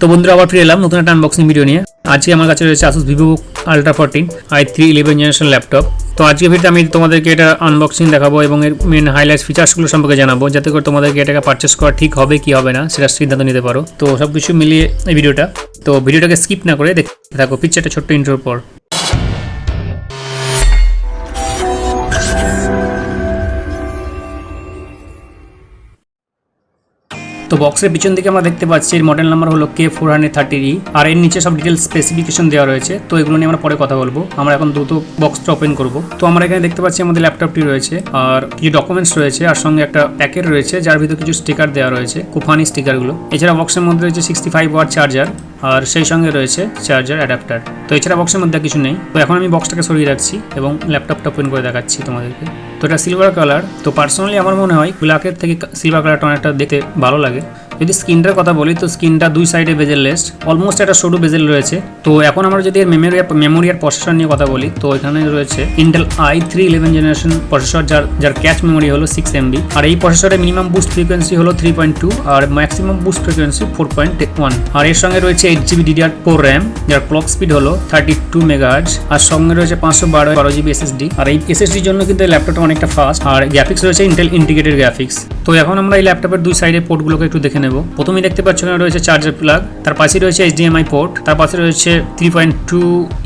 তো বন্ধুরা আবার ফিরে এলাম নতুন একটা আনবক্সিং ভিডিও নিয়ে। আজকে আমার কাছে রয়েছে ASUS VivoBook Ultra 14 i3 11 generation laptop. তো আজকে ভিডিওতে আমি তোমাদেরকে এটা আনবক্সিং দেখাবো এবং এর মেন হাইলাইটস ফিচার্সগুলো সম্পর্কে জানাবো, যাতে করে তোমাদেরকে এটাকে পারচেস করা ঠিক হবে কি হবে না সেটা সিদ্ধান্ত নিতে পারো। তো সবকিছু মিলিয়ে এই ভিডিওটা, তো ভিডিওটাকে স্কিপ না করে দেখতে থাকো পিকচারটা ছোট্ট ইন্ট্রোর পর। তো বক্সের পিছন দিকে আমরা দেখতে পাচ্ছি এর মডেল নাম্বার হলো K413E, আর এর নিচে সব ডিটেলস স্পেসিফিকেশন দেওয়া রয়েছে। তো এগুলো নিয়ে আমরা পরে কথা বলবো। আমরা এখন দ্রুত বক্সটা ওপেন করব। তো আমরা এখানে দেখতে পাচ্ছি আমাদের ল্যাপটপটি রয়েছে, আর কিছু ডকুমেন্টস রয়েছে, আর সঙ্গে একটা প্যাকেট রয়েছে যার ভিতরে কিছু স্টিকার দেওয়া রয়েছে, খুব ফানি স্টিকারগুলো। এছাড়া বক্সের মধ্যে রয়েছে 65 ওয়াট চার্জার, আর সেই সঙ্গে রয়েছে চার্জার অ্যাডাপ্টার। তো এছাড়া বক্সের মধ্যে কিছু নেই। তো এখন আমি বক্সটাকে সরিয়ে রাখছি এবং ল্যাপটপটা ওপেন করে দেখাচ্ছি তোমাদেরকে। তো এটা সিলভার কালার। তো পার্সোনালি আমার মনে হয় ব্ল্যাকের থেকে সিলভার কালারটা অনেকটা দেখতে ভালো লাগে। যদি স্ক্রিনটার কথা বলি, তো স্ক্রিনটা দুই সাইডে বেজেললেস, অলমোস্ট একটা সরু বেজেল রয়েছে। তো এখন আমরা যদি এর মেমোরি আর প্রসেসর নিয়ে কথা বলি, তো এখানে রয়েছে ইন্টেল i3 11 জেনারেশন প্রসেসর, যার ক্যাচ মেমোরি হলো 6 MB, আর এই প্রসেসরের মিনিমাম বুস্ট ফ্রিকোয়েন্সি হলো 3.2 আর ম্যাক্সিমাম বুস্ট ফ্রিকোয়েন্সি 4.1। আর এর সঙ্গে রয়েছে 8GB DDR4 RAM, যার ক্লক স্পিড হলো 32 MHz, আর সঙ্গে রয়েছে 512GB SSD। আর এই SSDর জন্য কিন্তু এই ল্যাপটপটা অনেকটা ফাস্ট, আর গ্রাফিক্স রয়েছে ইন্টেল ইন্টিগ্রেটেড গ্রাফিক্স। তো এখন আমরা এই ল্যাপটপের দুই সাইডে পোর্টগুলোকে একটু দেখে নেব। প্রথমেই দেখতে পাচ্ছ এখানে রয়েছে চার্জার প্লাগ, তার পাশে রয়েছে HDMI পোর্ট, তার পাশে রয়েছে 3.2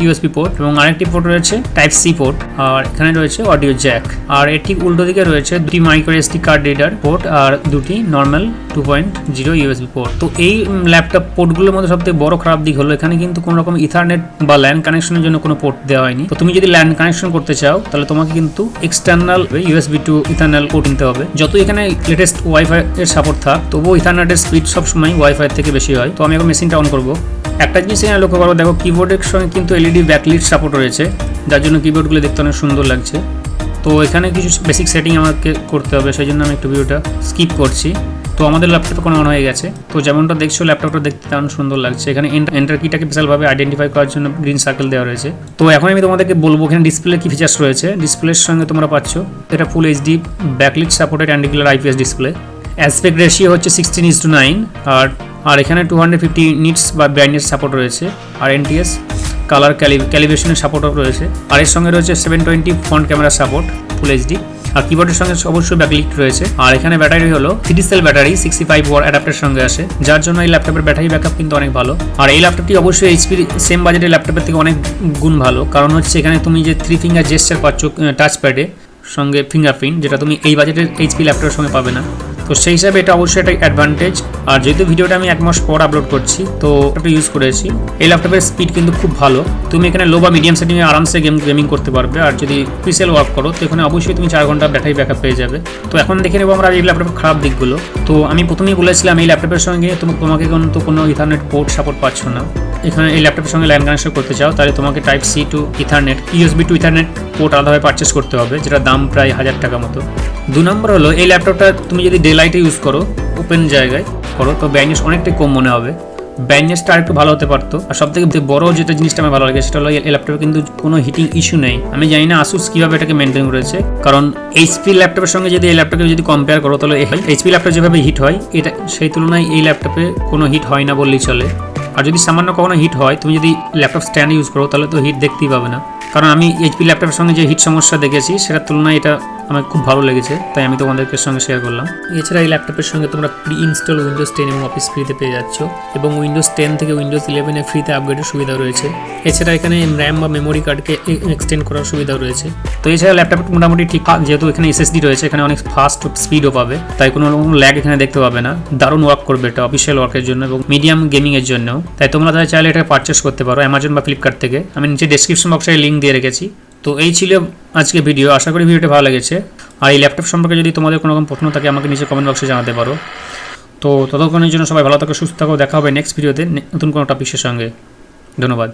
USB পোর্ট এবং আরেকটি পোর্ট রয়েছে টাইপ সি পোর্ট, আর এখানে রয়েছে অডিও জ্যাক। আর এর ঠিক উল্টো দিকে রয়েছে দুটি micro SD card reader port আর দুটি নর্মাল 2.0 USB পোর্ট। তো এই ল্যাপটপ পোর্টগুলোর মধ্যে সবথেকে বড় খারাপ দিক হলো এখানে কিন্তু কোনো রকম ইথারনেট বা ল্যান কানেকশনের জন্য কোনো পোর্ট দেওয়া হয়নি। তো তুমি যদি ল্যান কানেকশন করতে চাও তাহলে তোমাকে কিন্তু এক্সটার্নাল USB টু ইথারনেল পোর্ট নিতে হবে। যত এখানে লেটেস্ট ওয়াইফাই এর সাপোর্ট থাক, তবুও ইথারনেটের স্পিড সবসময় ওয়াইফাই থেকে বেশি হয়। তো আমি এখন মেশিনটা অন করবো। একটা জিনিস এখানে লক্ষ্য করবো, দেখো কিবোর্ডের সঙ্গে কিন্তু LED ব্যাকলিট সাপোর্ট রয়েছে, যার জন্য কিবোর্ডগুলো দেখতে অনেক সুন্দর লাগছে। তো এখানে কিছু বেসিক সেটিং আমাকে করতে হবে, সেই জন্য আমি একটু ভিডিওটা স্কিপ করছি। তো আমাদের ল্যাপটপে কোনো অন হয়ে গেছে। তো যেমনটা দেখছো ল্যাপটপটা দেখতে তেমন সুন্দর লাগছে। এখানে এন্টার কিটাকে স্পেশালভাবে আইডেন্টিফাই করার জন্য গ্রিন সার্কেল দেওয়া রয়েছে। তো এখন আমি তোমাদেরকে বলবো এখানে ডিসপ্লে কি ফিচার্স রয়েছে। ডিসপ্লের সঙ্গে তোমরা পাচ্ছ এটা full HD backlit supported antiglare IPS display. Aspect ratio হচ্ছে 16:9, আর এখানে 250 নিটস বা ব্রাইটনেস সাপোর্ট রয়েছে, আর NTS কালার ক্যালিব্রেশনের সাপোর্টও রয়েছে। আর এর সঙ্গে রয়েছে 720 front camera support full HD, আর কিবোর্ডের সঙ্গে অবশ্যই ব্যাকলিট রয়েছে। আর এখানে ব্যাটারি হলো 3 সেল ব্যাটারি 65 ওয়াট অ্যাডাপ্টারের সঙ্গে আসে, যার জন্য এই ল্যাপটপের ব্যাটারি ব্যাকআপ কিন্তু অনেক ভালো। আর এই ল্যাপটপটি অবশ্যই HP সেম বাজেটের ল্যাপটপের থেকে অনেক গুণ ভালো, কারণ হচ্ছে এখানে তুমি যে 3 ফিঙ্গার জেস্টার পাচ্ছ টাচ প্যাডে সঙ্গে ফিঙ্গারপ্রিন্ট, যেটা তুমি এই বাজেটের HP ল্যাপটপের সঙ্গে পাবে না। তো সেই হিসাবে এটা অবশ্যই একটা অ্যাডভান্টেজ। আর যেহেতু ভিডিওটা আমি 1 মাস পর আপলোড করছি, তো এটা ইউজ করেছি। এই ল্যাপটপের স্পিড কিন্তু খুব ভালো। তুমি এখানে লো বা মিডিয়াম সেটিংয়ে আরামসে গেমিং করতে পারবে। আর যদি পিসেল ওয়ার্ক করো তো এখানে অবশ্যই তুমি 4 ঘন্টা ব্যাটারি ব্যাকআপ পেয়ে যাবে। তো এখন দেখে নেবো আমরা এই ল্যাপটপের খারাপ দিকগুলো। তো আমি প্রথমেই বলেছিলাম এই ল্যাপটপের সঙ্গে তোমাকে কিন্তু কোনো ইথারনেট পোর্ট সাপোর্ট পাচ্ছ না। এখানে এই ল্যাপটপের সঙ্গে লাইন কানেকশন করতে চাও তাহলে তোমাকে type C to Ethernet USB to Ethernet port আলাদাভাবে পারচেস করতে হবে, যেটা দাম প্রায় 1000 টাকা মতো। 2 নম্বর হলো এই ল্যাপটপটা তুমি যদি ডে লাইটে ইউজ করো, ওপেন জায়গায় করো, তো ব্রাইটনেস অনেকটাই কম মনে হবে। ব্রাইটনেসটা আরেকটু ভালো হতে পারতো। আর সবথেকে বড় যেটা জিনিসটা আমার ভালো লাগে সেটা হলো এই ল্যাপটপে কিন্তু কোনো হিটিং ইস্যু নেই। আমি জানি না ASUS কীভাবে এটাকে মেনটেন করেছে, কারণ HP ল্যাপটপের সঙ্গে যদি এই ল্যাপটপকে যদি কম্পেয়ার করো তাহলে HP ল্যাপটপ যেভাবে হিট হয় এটা সেই তুলনায় এই ল্যাপটপে কোনো হিট হয় না বললেই চলে। আর যদি সামান্য কখনো হিট হয়, তুমি যদি ল্যাপটপ স্ট্যান্ড ইউজ করো তাহলে তো হিট দেখতেই পাবে না, কারণ আমি HP ল্যাপটপের সঙ্গে যে হিট সমস্যা দেখেছি সেটার তুলনায় এটা আমার খুব ভালো লেগেছে, তাই আমি তোমাদেরকে সঙ্গে শেয়ার করলাম। এছাড়া এই ল্যাপটপের সঙ্গে তোমরা প্রি ইনস্টল উইন্ডোজ 10 এবং অফিস ফ্রিতে পেয়ে যাচ্ছ, এবং উইন্ডোজ 10 থেকে উইন্ডোজ 11 ফ্রিতে আপগ্রেডের সুবিধা রয়েছে। এছাড়া এখানে RAM বা মেমোরি কার্ডকে এক্সটেন্ড করার সুবিধাও রয়েছে। তো এছাড়া ল্যাপটপটা মোটামুটি ঠিক, যেহেতু এখানে SSD রয়েছে এখানে অনেক ফাস্ট স্পিডও পাবে, তাই কোনো রকম ল্যাগ এখানে দেখতে পাবে না। দারুণ ওয়ার্ক করবে এটা অফিসিয়াল ওয়ার্কের জন্য এবং মিডিয়াম গেমিংয়ের জন্যও। তাই তোমরা চাইলে এটা পারচেস করতে পারো অ্যামাজন বা ফ্লিপকার্ট থেকে। আমি নিচে ডেসক্রিপশন বক্সে লিঙ্ক দিয়ে রেখেছি। তো এই ছিল আজকে ভিডিও। আশা করি ভিডিওটা ভালো লেগেছে। আর এই ল্যাপটপ সম্পর্কে যদি তোমাদের কোনো রকম প্রশ্ন থাকে আমাকে নিচে কমেন্ট বক্সে জানাতে পারো। তো ততক্ষণের জন্য সবাই ভালো থাকো, সুস্থ থাকো। দেখা হবে নেক্সট ভিডিওতে নতুন কোনো টপিকের সঙ্গে। ধন্যবাদ।